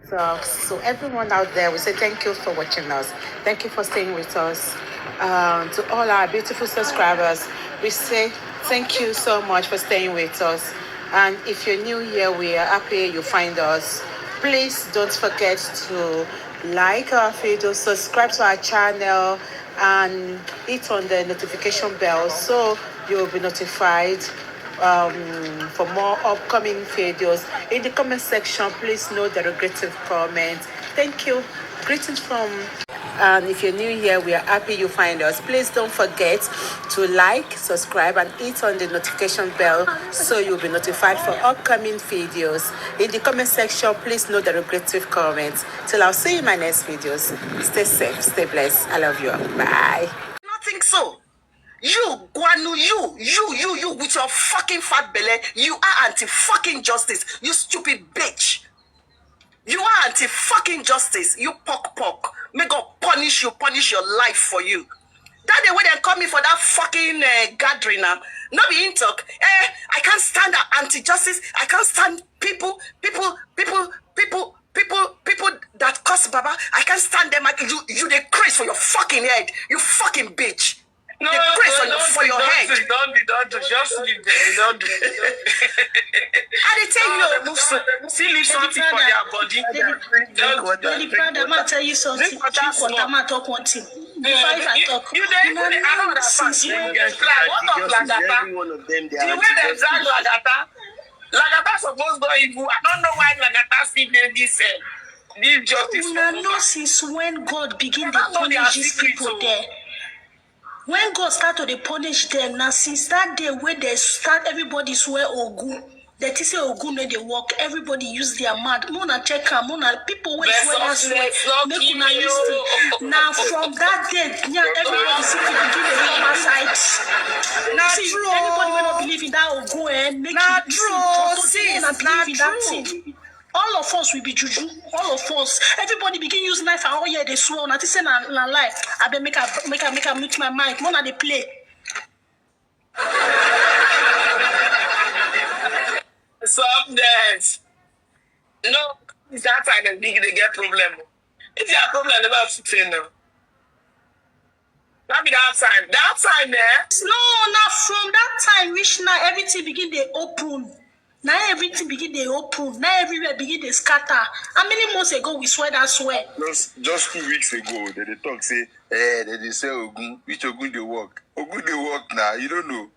So everyone out there, we say thank you for watching us. Thank you for staying with us. To all our beautiful subscribers, we say thank you so much for staying with us. And if you're new here, we are happy you find us. Please don't forget to like our video, subscribe to our channel, and hit on the notification bell so you'll be notified for more upcoming videos. In the comment section, please no derogative comments. Thank you. Greetings from, and if you're new here, we are happy you find us. Please don't forget to like, subscribe, and hit on the notification bell so you'll be notified for upcoming videos. In the comment section, please no derogative comments. Till I'll see you in my next videos. Stay safe, stay blessed. I love you. Bye. Nothing so. You, Guanu, you, with your fucking fat belly, you are anti-fucking justice, you stupid bitch. You are anti-fucking justice, you pock. May God punish your life for you. That day when they call me for that fucking gathering now, not be in talk. I can't stand that anti-justice. I can't stand people that curse Baba. I can't stand them. You they crazy for your fucking head, you fucking bitch. No, the grace for your head. Don't do. Just leave them. Don't do. I tell you, see, leave something for their body. Lady Prada, I'm tell you something. Drink water, I'm talk one thing. You I don't understand. What of Lagata? The way they drag Lagata supposed to evil. I don't know why Lagata still did this. This justice. We know since when God begin to punish these people there. When God start to punish them, now since that day where they start, everybody swear Ogun. They say Ogun when they walk, everybody use their mouth. Mona check her, Mona people when swear that swear. Make una listen. Now from that day, everybody see to begin the normal side. Now see, anybody will not believe in that Ogun, make it true. See, not believe in that thing. All of us will be juju. All of us. Everybody begin use knife and oh yeah, they swear. Not say na lie. I be make a mute my mic. Mona they play. Sometimes, no, it's that time they get problem. It's your problem about fixing now. That be that time. That time there. No, not from that time. Which now everything begin they open. Now everything begin they open. Now everywhere begin they scatter. How many months ago we swear that swear? Just 2 weeks ago, they talk say, they say Ogun, which Ogun they work. Ogun they work now. You don't know.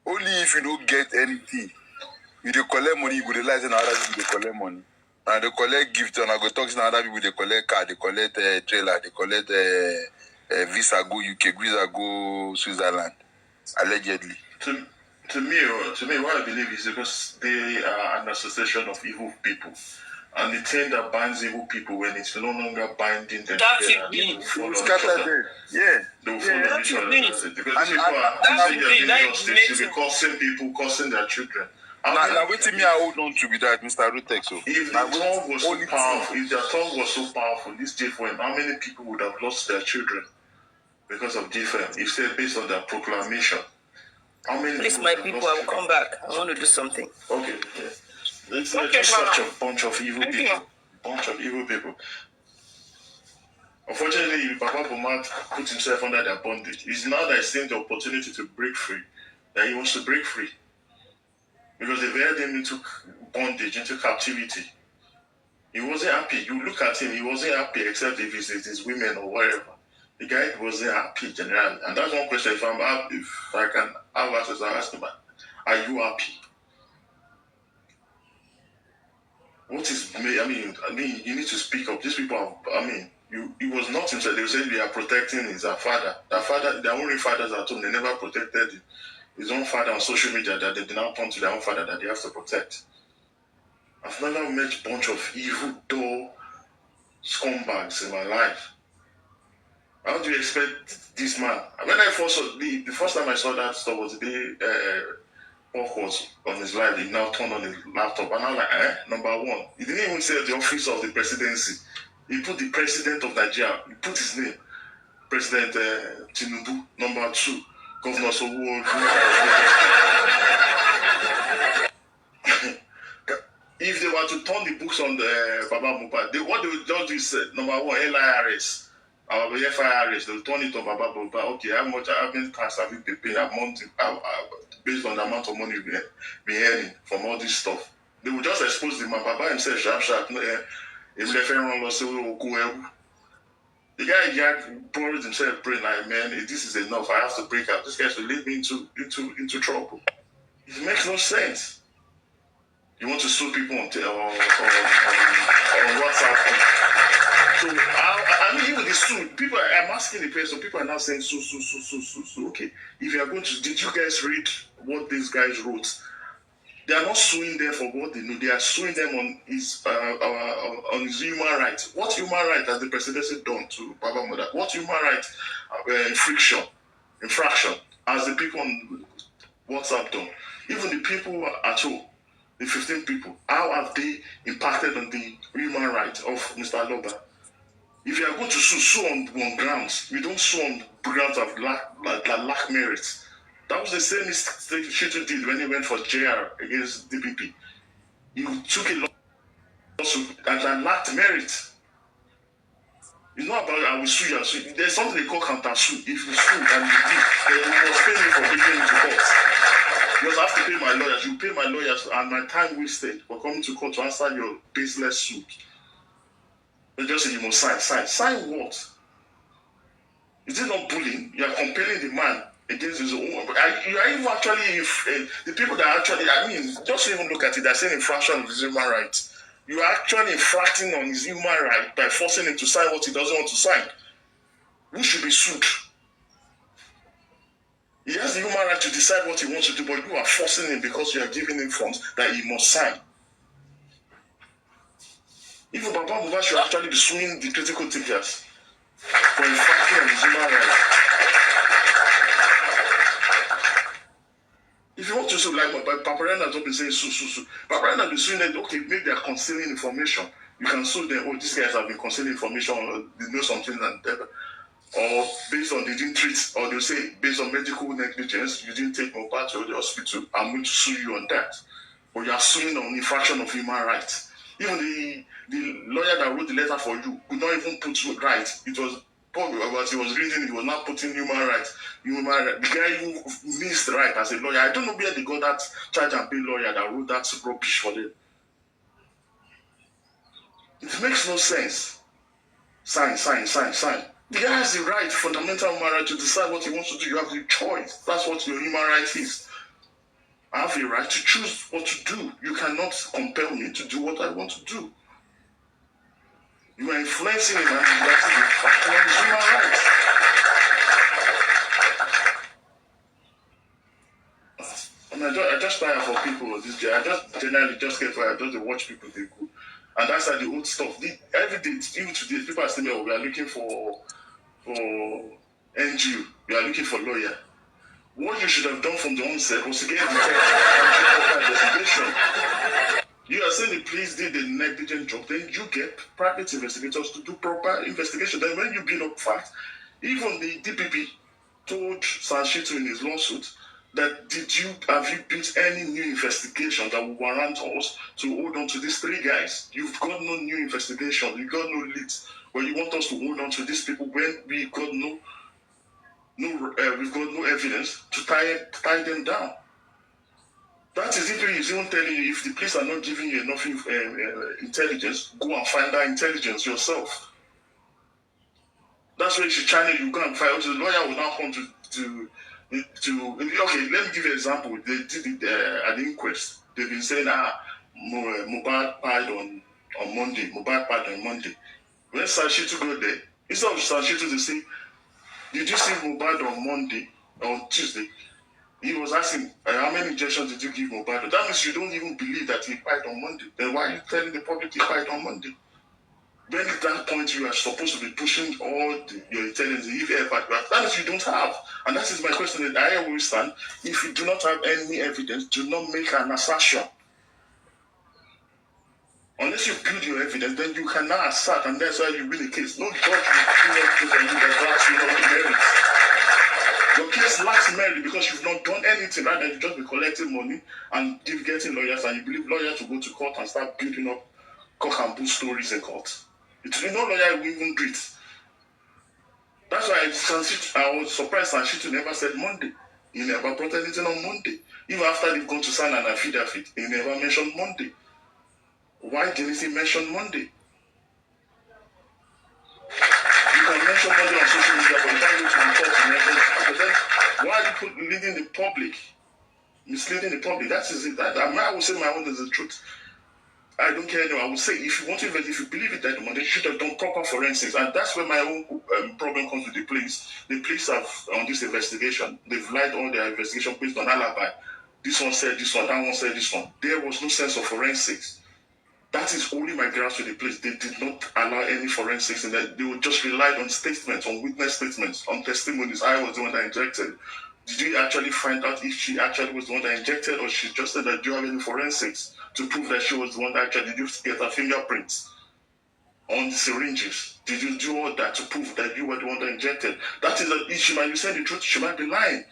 Only if you don't get anything, you dey collect money, you go realize that other people they collect money. And they collect gift, and I go talk to other people. They collect car, they collect trailer, they collect visa go UK, visa go Switzerland, allegedly. To me, what I believe is because they are an association of evil people. And the thing that binds evil people when it's no longer binding them together, they will follow each other. Yeah. They will follow each other. Because people are doing justice, you'll be cursing people, cursing their children. Now, wait till me I hold on to with that, Mr. Rutex. So. If their tongue was so powerful, this JFM, how many people would have lost their children because of JFM? If said based on their proclamation. Please, my people, I will come back. I want to do something. Okay. It's just such a bunch of evil people. Unfortunately, Papa Bomat put himself under their bondage. It's now that he's seeing the opportunity to break free, that he wants to break free. Because they've held him into bondage, into captivity. He wasn't happy. You look at him, he wasn't happy except if it's his women or whatever. The guy wasn't happy generally. And that's one question, if I can have access to ask him, are you happy? What is, I mean, you need to speak up. These people are, he was not himself. They said they are protecting his father. Their only fathers at home, they never protected his own father on social media, that they did not turn to their own father that they have to protect. I've never met a bunch of evil, dull scumbags in my life. How do you expect this man? When I first saw the first time I saw that stuff was the day Pork was on his live. He now turned on his laptop, and I'm like, number one, he didn't even say the office of the presidency. He put the president of Nigeria. He put his name, President Tinubu. Number two, Governor Sowo. if they were to turn the books on the Baba Mohbad, what they would just do is, number one, LIRS, or FIRS, they will turn it on Baba Mohbad. Okay, how many tax have you been paying a month based on the amount of money you've been earning from all this stuff? They will just expose the man. Baba himself, sharp. The guy borrowed himself brain like, man, this is enough. I have to break up. This guy should lead me into trouble. It makes no sense. You want to sue people on WhatsApp. So, I mean, even the sue, people, I'm asking the person, people are now saying, sue. Okay, if you are going to, did you guys read what these guys wrote? They are not suing them for what they know. They are suing them on his human rights. What human right has the presidency done to Baba Mohbad? What human right infraction has the people on WhatsApp done? Even the people at home, the 15 people, how have they impacted on the human right of Mr. Aloba? If you are going to sue on grounds, you don't sue on grounds of lack merit. That was the same mistake Shitu did when he went for JR against DPP. You took a lawsuit that lacked merit. It's not about I will sue you. There's something they call counter sue. If you sue and you did, then you must pay me for taking me to court. Because I have to pay my lawyers. You pay my lawyers and my time wasted for coming to court to answer your baseless suit. They just say you must sign. Sign what? Is it not bullying? You are compelling the man against his own. You are even actually, the people that actually, I mean, just even look at it, they're saying infraction of his human rights. You are actually infracting on his human right by forcing him to sign what he doesn't want to sign. Who should be sued? He has the human right to decide what he wants to do, but you are forcing him because you are giving him funds that he must sign. Even Baba Mohbad should actually be suing the critical thinkers for infracting on his human rights. If you want to sue, like Paparena has not been saying sue. Paparena has been suing them, okay, maybe they are concealing information. You can sue them, oh, these guys have been concealing information, or they know something and that. Or based on they didn't treat, or they'll say based on medical negligence, you didn't take Mohbad to the hospital, I'm going to sue you on that. Or you are suing on infraction of human rights. Even the lawyer that wrote the letter for you could not even put right. It was as he was reading, he was not putting human rights. The guy who missed right as a lawyer. I don't know where they got that charge and pay lawyer that wrote that rubbish for them. It makes no sense. Sign. The guy has the right, fundamental human right, to decide what he wants to do. You have the choice. That's what your human right is. I have a right to choose what to do. You cannot compel me to do what I want to do. You are influencing him and you are infracting on his human rights. And I just tire for people this day. I just generally just get tired. I just watch people they go. And that's like the old stuff. Every day, even today, people are saying, oh, we are looking for NGO. We are looking for lawyer. What you should have done from the onset was to get investigation. You are saying the police did the negligent job, then you get private investigators to do proper investigation. Then when you build up facts, even the DPP told Sanshitu in his lawsuit that have you built any new investigation that will warrant us to hold on to these three guys? You've got no new investigation, you've got no leads, but you want us to hold on to these people when we've got no evidence to tie them down. That is if he's even telling you, if the police are not giving you enough intelligence, go and find that intelligence yourself. That's where you should channel, you go and find. The lawyer will now come to okay, let me give you an example. They did it at the inquest. They've been saying, Mohbad died on Monday. When Sanshitu go there, instead of Sanshitu to say, did you see Mohbad on Monday or Tuesday? He was asking, how many injections did you give Mohbad? That means you don't even believe that he died on Monday. Then why are you telling the public he died on Monday? When at that point you are supposed to be pushing all your intelligence, if ever, that means you don't have. And that is my question that I always stand. If you do not have any evidence, do not make an assertion. Unless you build your evidence, then you cannot assert, and that's why you win the case. No judge will do not prove you that that's not the merits. Your case lacks merit because you've not done anything. Rather, you just be collecting money and getting lawyers, and you believe lawyers will go to court and start building up cock and bull stories in court. No lawyer will even do it. That's why I was surprised Sanshito never said Monday. He never brought anything on Monday. Even after they've gone to sign an affidavit, he never mentioned Monday. Why didn't he mention Monday? You can mention Monday on social media, but you can't go to the court to mention it. But then, why are you leading the public? Misleading the public. That is it. I will say my own is the truth. I don't care anymore. I would say if you want to invest, if you believe it, that they should have done proper forensics, and that's where my own problem comes with the police. The police have on this investigation, they've lied on their investigation based on alibi. This one said this one, that one said this one. There was no sense of forensics. That is only my grasp with the police. They did not allow any forensics in that. They would just relied on statements, on witness statements, on testimonies. I was the one that injected. Did you actually find out if she actually was the one that injected, or she just said that do you have any forensics to prove that she was the one that actually did you get her fingerprints on the syringes? Did you do all that to prove that you were the one that injected? That is a, she might be saying the truth, she might be lying.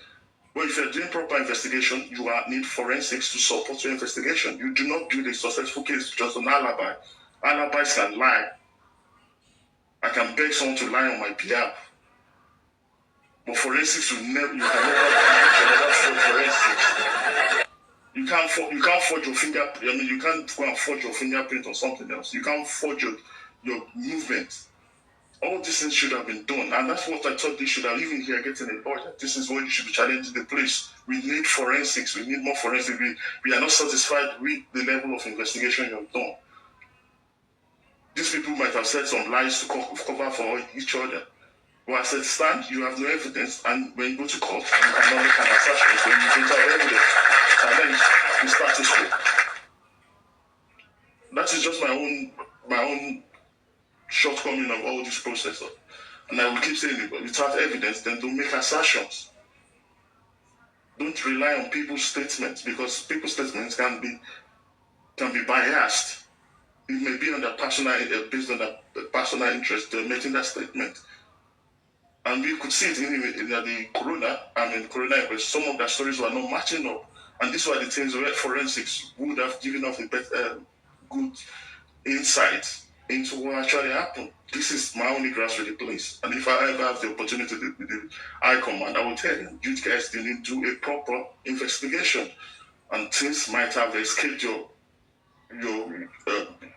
But if you're doing proper investigation, you need forensics to support your investigation. You do not build a successful case just on alibi. Alibis can lie. I can beg someone to lie on my behalf. But forensics will never, you can never forge forensics. You can't forge your fingerprint. I mean, you can't go and forge your fingerprint on something else. You can't forge your movement. All these things should have been done, and that's what I thought they should have. Even here, getting a lawyer. This is what you should be challenging the police. We need forensics. We need more forensics. We are not satisfied with the level of investigation you have done. These people might have said some lies to cover for each other. Well, I said, stand, you have no evidence, and when you go to court, you cannot make an assertion, so you don't have evidence. Challenge the status quo. That is just my own shortcoming of all this process. And I will keep saying it, but without evidence, then don't make assertions. Don't rely on people's statements, because people's statements can be biased. It may be on their personal, based on their personal interest, they're making that statement. And we could see it in the corona, some of their stories were not matching up. And these were the things where forensics would have given us a better, good insight into what actually happened. This is my only grasp with the police. And if I ever have the opportunity with the High Command, I will tell them, you guys didn't do a proper investigation. And things might have escaped your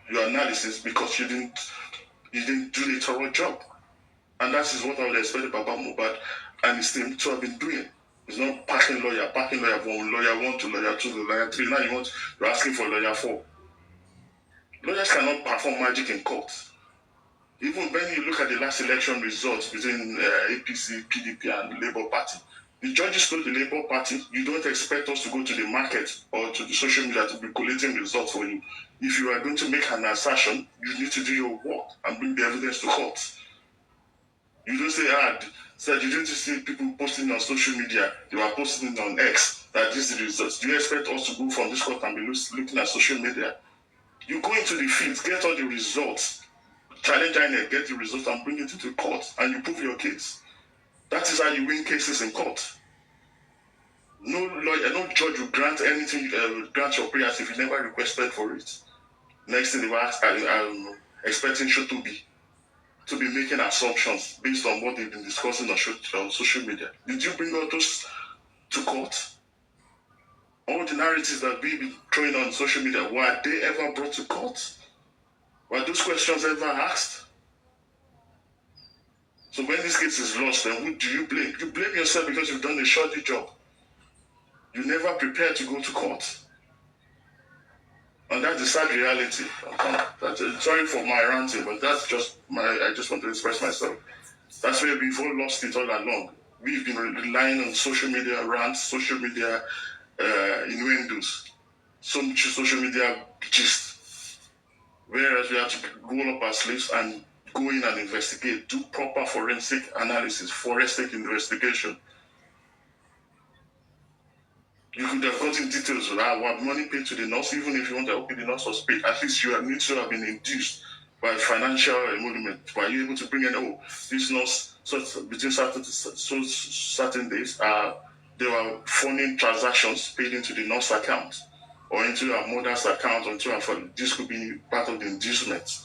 analysis because you didn't do the thorough job. And that is what I would expect about Mohbad and his team to have been doing. It's not packing lawyer 1, lawyer 1 to lawyer 2 to lawyer 3. Now you're asking for lawyer 4. Lawyers cannot perform magic in court. Even when you look at the last election results between APC, PDP, and the Labour Party, the judges told the Labour Party, you don't expect us to go to the market or to the social media to be collating results for you. If you are going to make an assertion, you need to do your work and bring the evidence to court. You don't say, you didn't see people posting on social media, they were posting on X, that this is the results. Do you expect us to go from this court and be looking at social media? You go into the field, get all the results, challenge INEC, get the results and bring it into court, and you prove your case. That is how you win cases in court. No lawyer, no judge will grant anything, grant your prayers if you never requested for it. Next thing they will ask, I'm expecting to be making assumptions based on what they've been discussing on social media. Did you bring all those to court? All the narratives that we've been throwing on social media, were they ever brought to court? Were those questions ever asked? So when this case is lost, then who do you blame? You blame yourself because you've done a shoddy job. You never prepared to go to court. And that's the sad reality. Sorry for my ranting, but that's just I just want to express myself. That's where we've all lost it all along. We've been relying on social media rants, social media innuendos, some social media gist. Whereas we have to roll up our sleeves and go in and investigate, do proper forensic analysis, forensic investigation. You could have gotten details of what money paid to the nurse, even if you want to open the nurse was paid. At least you need to have been induced by financial emolument. Were you able to bring in, this nurse, so between certain days, they were funding transactions paid into the nurse account or into her mother's account, or into her, this could be part of the inducement.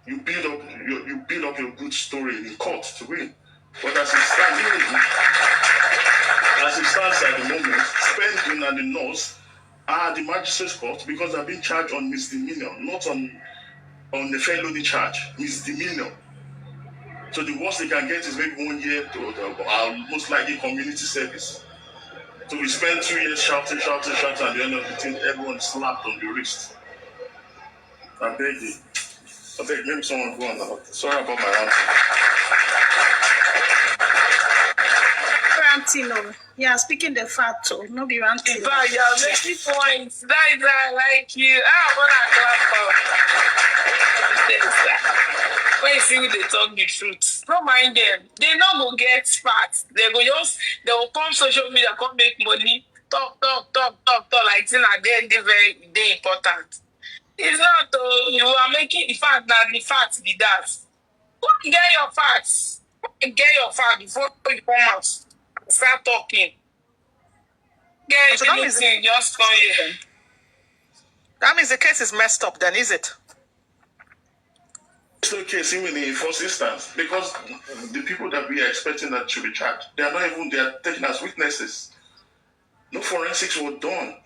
You build up your good story in court to win. But as it stands at the moment, Spending and the nurse are the magistrate's court because they're being charged on misdemeanor, not on the felony charge, misdemeanor. So the worst they can get is maybe 1 year to most likely community service. So we spend 2 years shouting, and at the end of the thing, everyone slapped on the wrist. I beg you. Maybe someone go on now. Sorry about my Ranting, no. Yeah, speaking the fact, so no be ranting. In fact, you're making points. That is why I like you. I'm gonna clap for. When you see they talk the truth, don't mind them. They not go get facts. They will come social media, come make money, talk, like things are very important. It's not, you are making the fact that the facts be that. Go and get your facts. Go and get your facts before you come out and start talking. Get anything, just come here. That means the case is messed up then, is it? It's no case even in the first instance, because the people that we are expecting that should be charged, they are taken as witnesses. No forensics were done.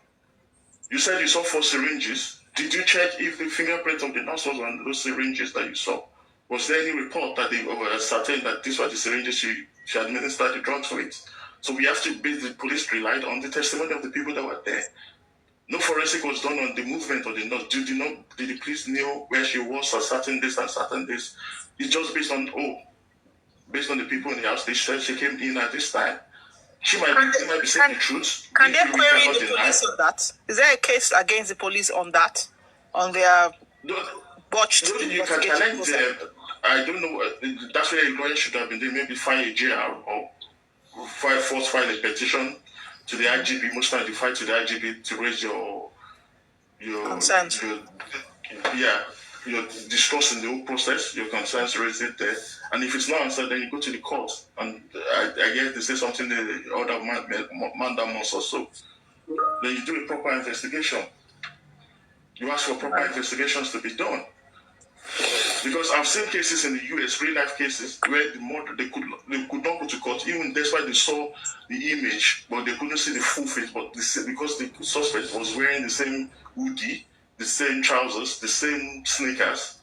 You said you saw 4 syringes. Did you check if the fingerprint of the nurse was on those syringes that you saw? Was there any report that they were certain that these were the syringes she administered the drugs with? So we have to base the police relied on the testimony of the people that were there. No forensic was done on the movement of the nurse. Did the police know where she was at certain days and certain days? It's just based on the people in the house. They said she came in at this time. She might be saying the truth. Can they query the police on that? Is there a case against the police on that? On their botched you can challenge them. I don't know. That's where a lawyer should have been. They maybe file a JR or file a petition to the IGP. Most times you fight to the IGP to raise your concerns. You're discussing the whole process, your concerns raised it there. And if it's not answered, then you go to the court. And I guess they say something the other mandamus or so. Then you do a proper investigation. You ask for proper investigations to be done. Because I've seen cases in the US, real life cases, where the mother they could not go to court, even despite they saw the image, but they couldn't see the full face. But because the suspect was wearing the same hoodie, the same trousers, the same sneakers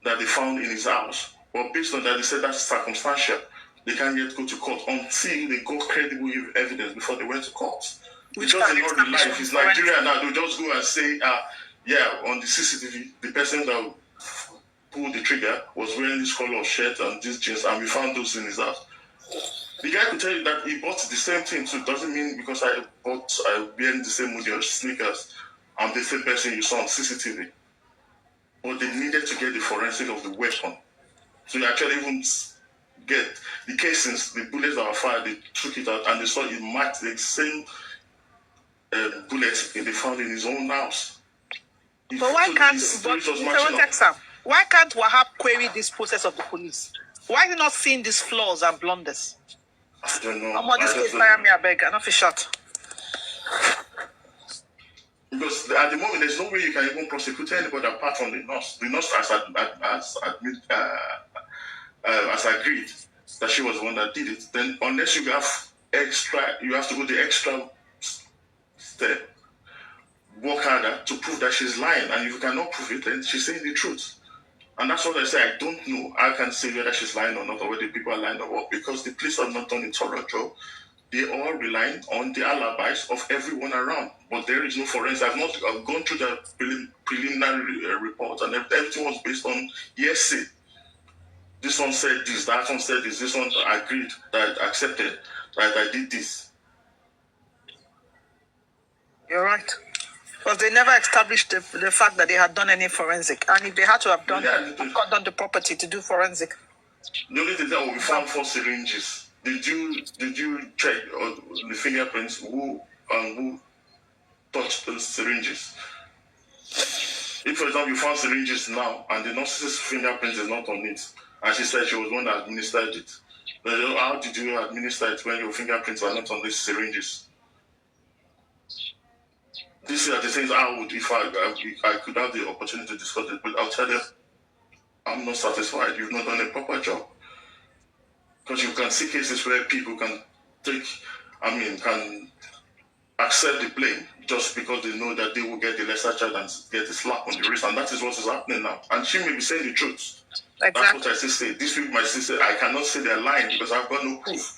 that they found in his house. But based on that, they said that's circumstantial. They can't yet go to court until they got credible evidence before they went to court. Because in all real life, it's Nigeria now. They'll just go and say, on the CCTV, the person that pulled the trigger was wearing this color shirt and these jeans, and we found those in his house. The guy could tell you that he bought the same thing, so it doesn't mean because I wearing the same hoodie or sneakers, I'm the same person you saw on CCTV. But they needed to get the forensic of the weapon. So you actually even get the casings, the bullets that were fired, they took it out and they saw it matched the same bullets they found in his own house. But why can't Wahab query this process of the police? Why are you not seeing these flaws and blunders? I don't know. I'm on this case, fire me, I beg. I'm not for shot. Because at the moment, there's no way you can even prosecute anybody apart from the nurse. The nurse has agreed that she was the one that did it. Then, unless you have you have to go the extra step, work harder to prove that she's lying. And if you cannot prove it, then she's saying the truth. And that's what I say. I don't know. I can't say whether she's lying or not, or whether people are lying or what, because the police have not done a thorough job. They are relying on the alibis of everyone around, but there is no forensic. I've gone through the preliminary report, and everything was based on hearsay. This one said this, that one said this, this one agreed, that accepted, that I did this. You're right. Because they never established the fact that they had done any forensic. And if they had to have done done the property to do forensic. The only thing that we found 4 syringes. Did you check the fingerprints who touched those syringes? If, for example, you found syringes now and the nurse's fingerprint is not on it, and she said she was the one that administered it, but how did you administer it when your fingerprints are not on these syringes? These are the things I would, if I could have the opportunity to discuss it, but I'll tell them, I'm not satisfied. You've not done a proper job. Because you can see cases where people can can accept the blame just because they know that they will get the lesser charge and get a slap on the wrist, and that is what is happening now. And she may be saying the truth. Exactly. That's what I still say. This week, my sister, I cannot say they're lying because I've got no proof.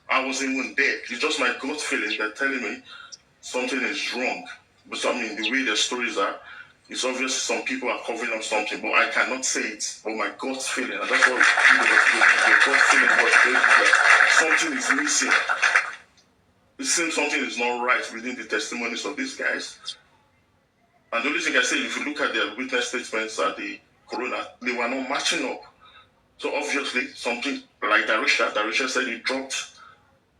I wasn't even there. It's just my gut feeling that telling me something is wrong. But the way their stories are, it's obvious some people are covering up something, but I cannot say it. But my gut feeling, and that's what the gut feeling was something is missing. It seems something is not right within the testimonies of these guys. And the only thing I say, if you look at their witness statements at the corona, they were not matching up. So obviously, something like Darisha said he dropped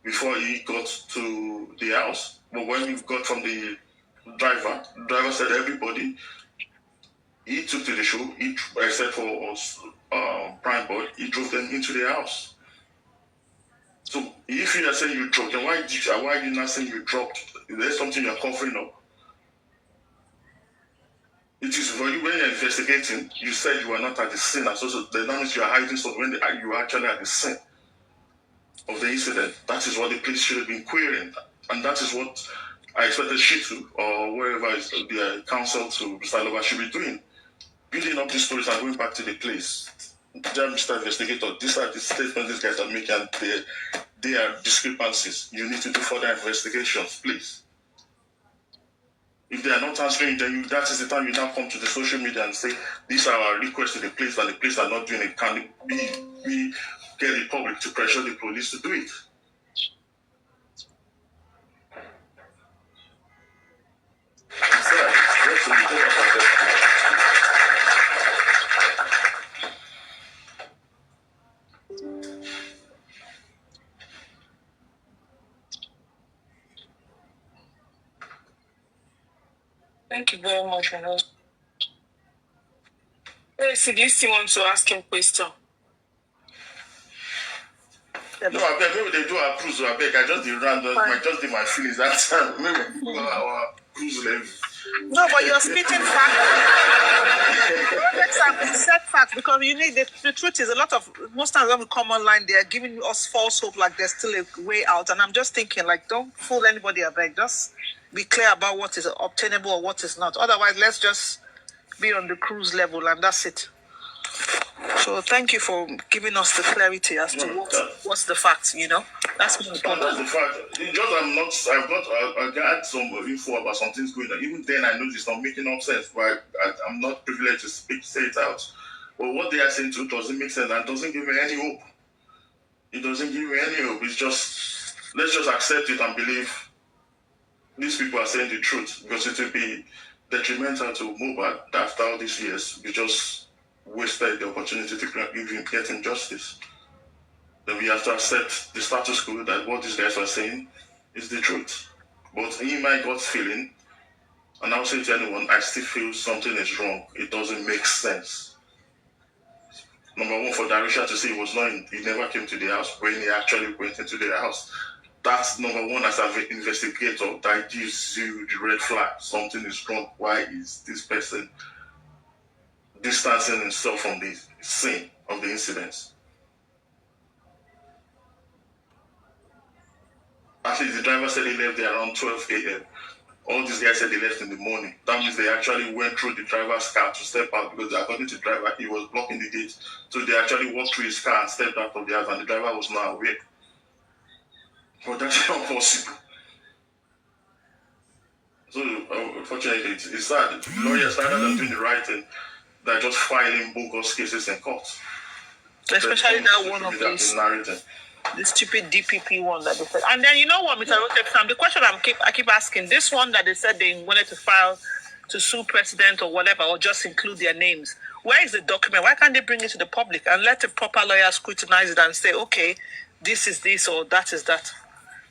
before he got to the house. But when he got from the driver said everybody, he took to the show, except for us, Prime Boy, he drove them into the house. So if you are saying you dropped, then why are you not saying you dropped? Is there something you're covering up? It is for you when you're investigating, you said you were not at the scene, so that means you are hiding something when you are actually at the scene of the incident. That is what the police should have been querying. And that is what I expected Shitu or wherever is the counsel to Salova should be doing. Building up these stories and going back to the place. Dear Mr. Investigator, these are the statements these guys are making, and they are discrepancies. You need to do further investigations, please. If they are not answering, then that is the time you now come to the social media and say, these are our requests to the police, and the police are not doing it. Can we get the public to pressure the police to do it? Thank you very much, Renaud. Yes, do you still want to ask him a question? No, I beg, maybe they do our cruise, I beg. I just did random, I just did my feelings that time. Maybe our cruise level. No, but you're spitting facts. You said facts because you need the truth is most times when we come online, they are giving us false hope like there's still a way out. And I'm just thinking, like, don't fool anybody, I beg. Just be clear about what is obtainable or what is not. Otherwise, let's just be on the cruise level and that's it. So thank you for giving us the clarity as to what's the fact, That's more important. That's the fact. It's just I got some info about some things going on. Even then I know it's not making up sense, but I'm not privileged to say it out. But what they are saying to doesn't make sense and doesn't give me any hope. It doesn't give me any hope. It's just, let's just accept it and believe these people are saying the truth, because it will be detrimental to Mohbad after all these years. We just wasted the opportunity to get him justice. Then we have to accept the status quo that what these guys are saying is the truth. But in my gut feeling, and I'll say to anyone, I still feel something is wrong. It doesn't make sense. Number one, for Darisha to say he never came to the house when he actually went into the house. That's number one as an investigator. That gives you the red flag. Something is wrong. Why is this person distancing himself from the scene of the incidents? Actually, the driver said he left there around 12 a.m. All these guys said they left in the morning. That means they actually went through the driver's car to step out, because according to the driver, he was blocking the gate. So they actually walked through his car and stepped out of the house, and the driver was not aware. But that's not possible. So, unfortunately, it's sad. Lawyers, rather than doing the right thing, they're just filing bogus cases in court. Especially that one of these. The stupid DPP one that they said. And then you know what, Mr. Rotep, the question I keep asking, this one that they said they wanted to file to sue president or whatever, or just include their names. Where is the document? Why can't they bring it to the public and let the proper lawyer scrutinize it and say, okay, this is this or that is that?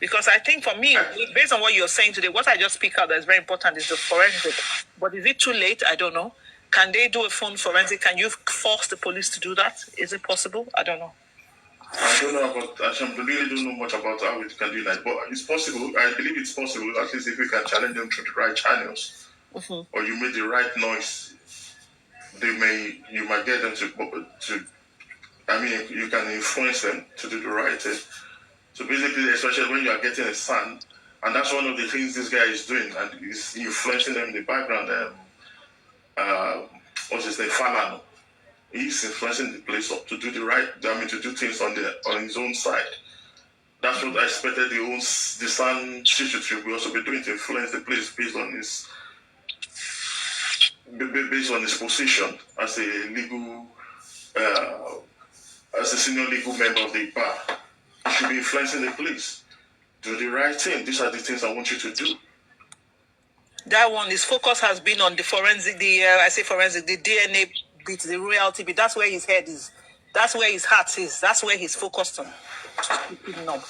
Because I think for me, based on what you're saying today, what I just pick out that is very important is the forensic. But is it too late? I don't know. Can they do a phone forensic? Can you force the police to do that? Is it possible? I don't know. I don't know about, I really don't know much about how we can do that, but it's possible. I believe it's possible, at least if we can challenge them through the right channels, or you make the right noise, you might get them to, I mean, you can influence them to do the right thing. So basically, especially when you are getting a son, and that's one of the things this guy is doing, and he's influencing them in the background. What's his name? Falano. He's influencing the place up to do the right. I mean, to do things on his own side. That's what I expected the son Chichichi will also be doing, to influence the place based on his position as a legal, as a senior legal member of the bar. You should be influencing the police. Do the right thing. These are the things I want you to do. That one, his focus has been on the forensic, the DNA bit, the royalty bit. That's where his head is. That's where his heart is. That's where he's focused on. No.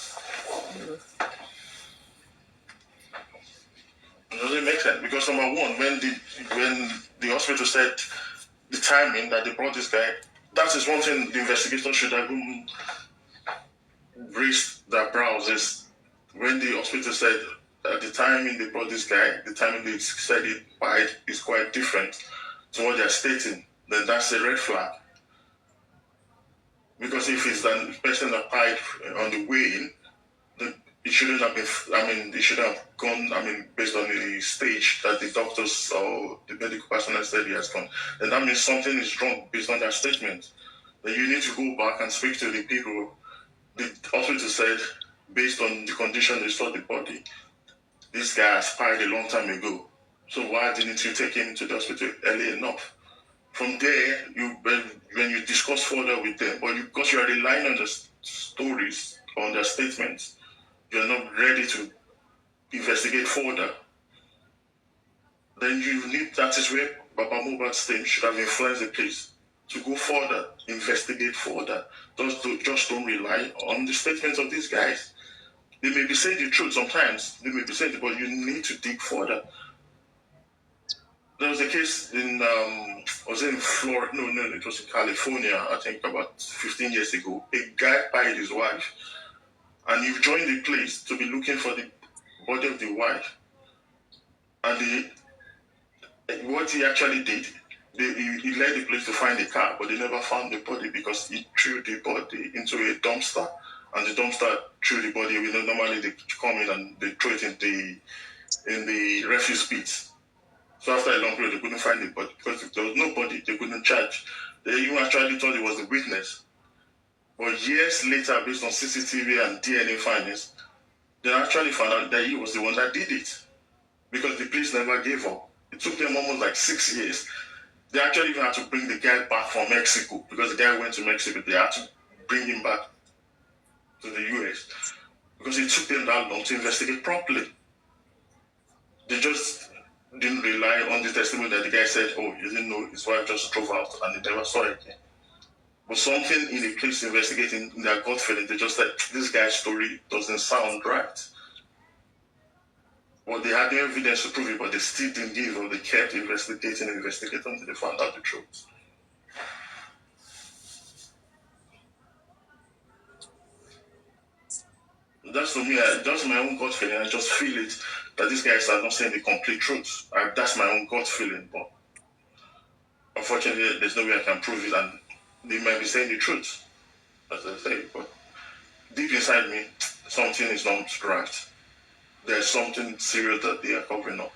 It doesn't make sense, because number one, when the hospital said the timing that they brought this guy, that is one thing the investigation should have raised their brows, is when the hospital said at the timing they brought this guy, the timing they said it by is quite different to what they're stating, then that's a red flag. Because if it's the person that died on the way in, then it shouldn't have been, it should have gone, based on the stage that the doctors or the medical personnel said he has gone. Then that means something is wrong based on that statement. Then you need to go back and speak to the people. The hospital said, based on the condition they saw the body, this guy expired a long time ago. So why didn't you take him to the hospital early enough? From there, when you discuss further with them, but because you are relying on the stories, on their statements, you're not ready to investigate further, then that is where Baba Mohbad's team should have influenced the police to go further, investigate further. Just don't rely on the statements of these guys. They may be saying the truth sometimes, but you need to dig further. There was a case was it in Florida? No, it was in California, I think about 15 years ago. A guy died his wife, and he joined the police to be looking for the body of the wife. And what he actually did, he led the police to find the car, but they never found the body because he threw the body into a dumpster, and the dumpster threw the body. Normally they come in and they throw it in the refuse pits. So after a long period, they couldn't find it, but because if there was no body, they couldn't charge. They even actually thought it was the witness. But years later, based on CCTV and DNA findings, they actually found out that he was the one that did it, because the police never gave up. It took them almost like 6 years. They actually even had to bring the guy back from Mexico, because the guy went to Mexico. They had to bring him back to the US because it took them that long to investigate properly. They just didn't rely on the testimony that the guy said, oh, he didn't know his wife just drove out and they never saw it again. But something in the police investigating, in their gut feeling, they just said, this guy's story doesn't sound right. Well, they had no evidence to prove it, but they still didn't give up. They kept investigating until they found out the truth. That's to me, just my own gut feeling. I just feel it that these guys are not saying the complete truth. That's my own gut feeling, but unfortunately, there's no way I can prove it, and they might be saying the truth, as I say. But deep inside me, something is not right. There's something serious that they are covering up.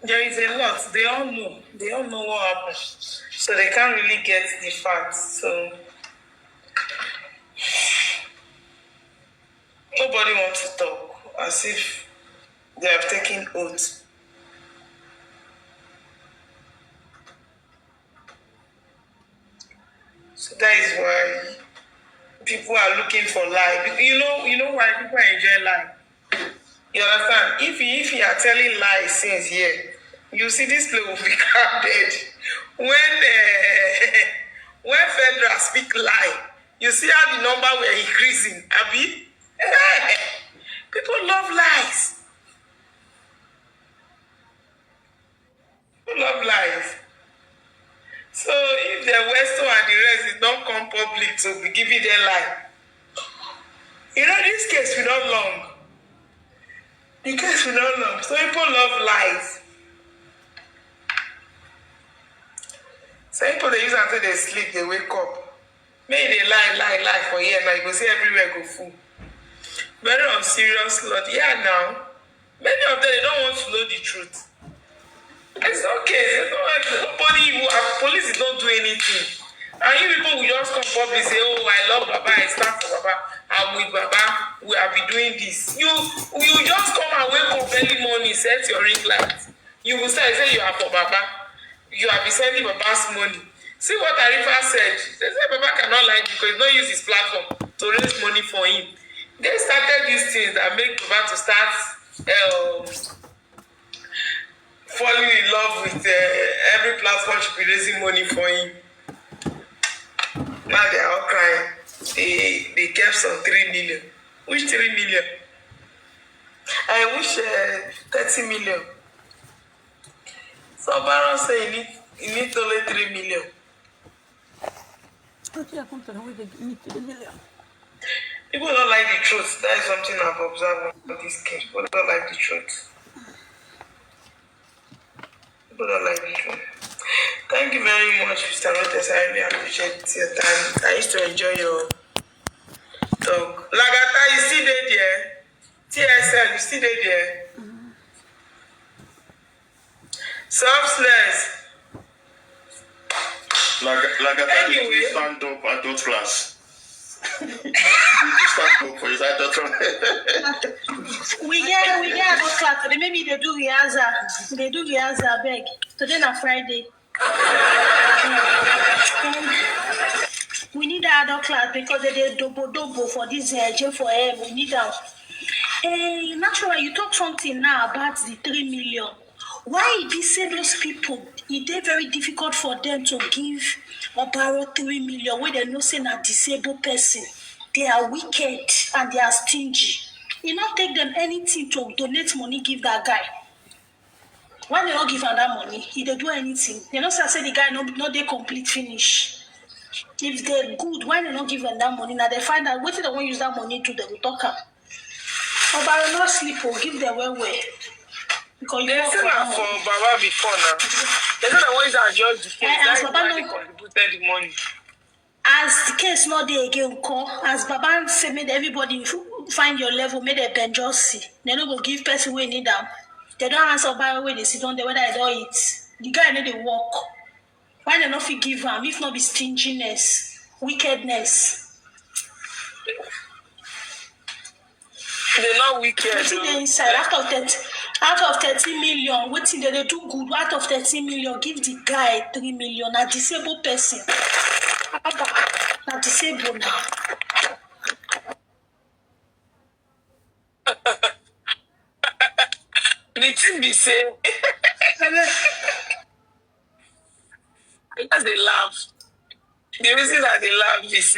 There is a lot. They all know. They all know what happened. So they can't really get the facts. So nobody wants to talk as if they have taken oath. So that is why people are looking for life. You know why people enjoy life. You understand? If you are telling lies since here, You see, this place will be crowded. When federal speak lie, you see how the number were increasing, Abi? People love lies. People love lies. So if the Western and the rest is not come public to be giving them lie, this case will not long. The case will not long. So people love lies. So people they use until they sleep, they wake up. Maybe they lie for years. Now you go see everywhere go full. Very unserious lot. Yeah, now many of them they don't want to know the truth. It's okay. Nobody, police is not doing anything. And you people will just come public say, oh, I love Baba, I stand for Baba, I'm with Baba, we have been doing this. You just come and wake up early morning, set your ring light. You will say you are for Baba. You have been sending Baba's money. See what Arifa said. They said Baba cannot lie because he don't use his platform to raise money for him. They started these things that make Baba to start falling in love with every platform should be raising money for him. Now they are all crying. They kept some 3 million. Which 3 million? I wish 30 million. So Baron say he need only 3 million. Okay, I come to know where they need 3 million. People don't like the truth. That is something I've observed on this case. People don't like the truth. People don't like the truth. Thank you very much, Mr. Rotes. I really appreciate your time. I used to enjoy your talk. Lagata, you still there? TSL, you still there? Substance. Lagata, Anyway. you stand up adult class. You stand up for his adult class. We get adult class today. Maybe they do rehearsal. They do rehearsal, beg. Today na Friday. We need the adult class because they did double for this jail for him. We need them. Naturally, you talk something now about the 3 million. Why did they say those people? It is very difficult for them to give or borrow 3 million when they know say a disabled person. They are wicked and they are stingy. It not take them anything to donate money, give that guy. Why they not give him that money? He don't do anything. They not say the guy not they complete finish. If they're good, why they not give them that money? Now they find out what they want to use that money to, they will talk am. Or by not sleep or give them well. Because you They work still for have that for money. Baba before now. They said the ones that judge the case. As That's Baba why no- they contributed the money. As the case not there again, call as Baba say, made everybody find your level, made a bench just see. They don't go give person we need them. They don't answer by where they sit on the whether they don't eat. The guy need to walk. Why they not fit give him? If not be stinginess, wickedness. They're not wicked. What's in the inside? Out of 30 million, what's in there? They do good. Out of 30 million, give the guy 3 million. A disabled person. Not disabled now. The thing be say, because they laugh. The reason that they laugh is,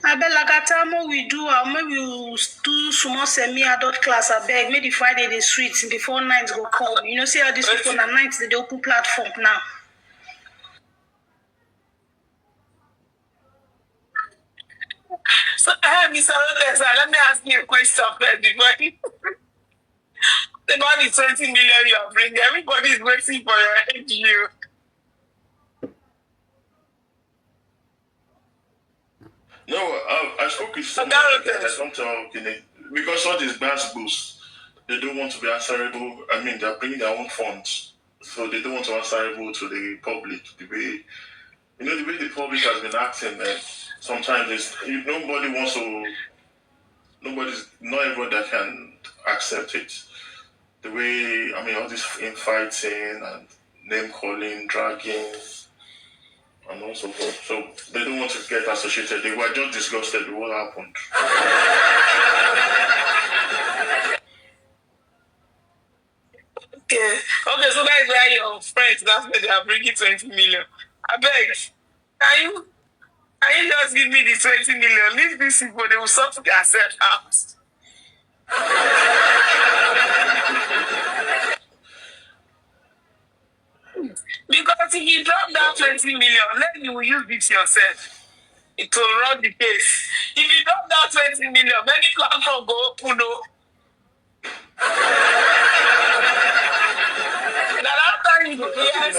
I beg Lagata, we do, maybe we do small semi-adult class. I beg, maybe Friday the streets before night go come. You know, see how these people at night they open platform now. So, Mr. Rotes, let me ask you a question first before about the 20 million you are bringing. Everybody is waiting for your NGO. No, I spoke with someone Rotes. I don't tell because all these bass boosts, they don't want to be answerable. I mean, they're bringing their own funds, so they don't want to be answerable to the public. The way the public has been acting, sometimes not everyone that can accept it. The way, all this infighting and name calling, dragging, and also forth. So they don't want to get associated. They were just disgusted with what happened. Okay, so that is why your friends, that's why they are bringing 20 million. I beg, can you just give me the 20 million? Leave these people, they will sort themselves out. Because if you drop that 20 million, then you will use this yourself. It will run the case. If you drop that 20 million, many platforms go open. Now that time you go, yes.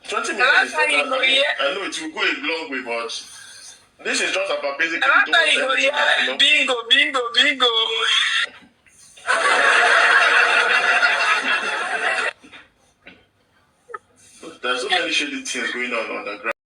20 million is not that. I know it will go a long way, but this is just about basically doing bingo. There's so many shady things going on the ground.